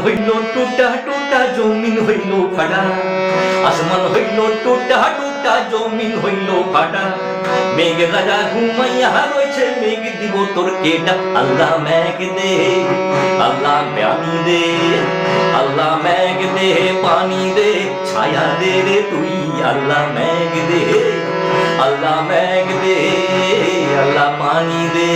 হইল টুটা টুটা জমিন হইল ফাটা, আসমান হইল টুটা টুটা জমিন হইল ফাটা। মেঘ রাজা ঘুমাইয়া রয়েছে, মেঘ দিব তোর কেটা। আল্লাহ মেঘ দে, আল্লাহ পানি দে, আল্লাহ মেঘ দে পানি দে, ছায়া দে রে তুই। আল্লাহ মেঘ দে, আল্লাহ মেঘ দে, আল্লাহ পানি দে।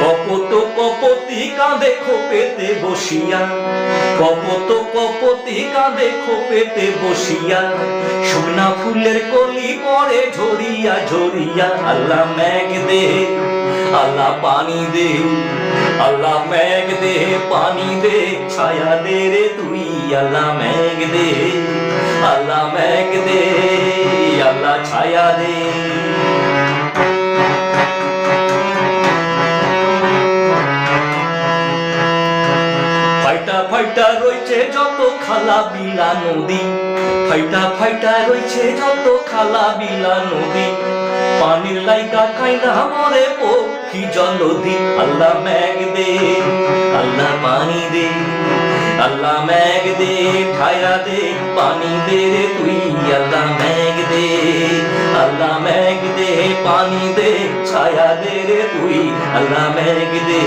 কপত কপতি কাঁদে খোপেতে বসিয়া, কপত কপতি কাঁদে খোপেতে বসিয়া, শুকনা ফুলের কলি পরে ঝরিয়া ঝরিয়া। আল্লাহ মেঘ দে, আল্লাহ পানি দে, আল্লাহ মেঘ দে পানি দে, ছায়া দে রে তুই। আল্লাহ মেঘ দে, আল্লাহ মেঘ দে, আল্লাহ ছায়া দে। ফাইটা ফাইটা রয়েছে যত খালা বিলা নদী, ফাইটা ফাইটা রয়েছে যত খালা বিলা নদী, পানির লাইগা কাইনা মরে পক্ষী জলধি। আল্লাহ মেঘ দে, আল্লাহ পানি দে, আল্লাহ মেঘ দে ছায়া দে পানি দে রে তুই। আল্লাহ মেঘ দে, আল্লাহ মেঘ দে পানি দে, ছায়া দে রে তুই। আল্লাহ মেঘ দে।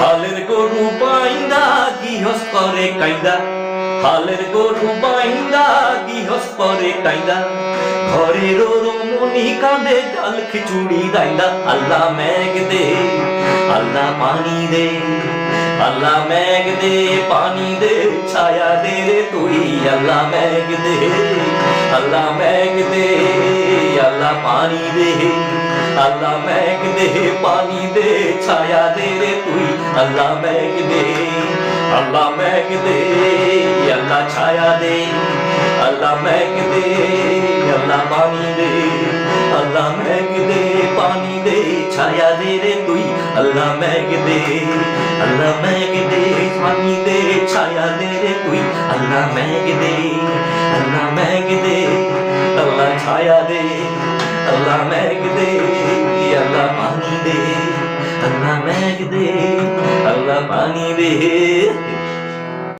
হালের গরু বাইন্দা গৃহস্থ করে কাইদা, হালের গরু বাইন্দা গৃহস্থ করে কাইদা, ঘরের রমণী কাঁদে ডাল খিচুড়ি রাইন্দা। আল্লাহ মেঘ দে, আল্লাহ পানি দে, আল্লাহ মেঘ দে পানি দে, ছায়া দে রে তুই। আল্লাহ মেঘ দে, আল্লাহ মেঘ দে, আল্লাহ পানি দে, আল্লাহ মেঘ দে পানি দে, ছায়া দে রে তুই। আল্লাহ মেঘ দে, আল্লাহ মেঘ দে, আল্লাহ ছায়া দে, আল্লাহ মেঘ দে, আল্লাহ পানি দে, আল্লাহ মেঘ দে পানি দে, ছায়া দে রে তুই। আল্লাহ মেঘ দে, আল্লাহ মেঘ দে পানি দে, ছায়া দে রে তুই। আল্লাহ মেঘ দে, আল্লাহ মেঘ দে, আল্লাহ ছায়া দে, আল্লাহ মেঘ দে, আল্লাহ পানি দে, আল্লাহ মেঘ দে, আল্লাহ পানি দে।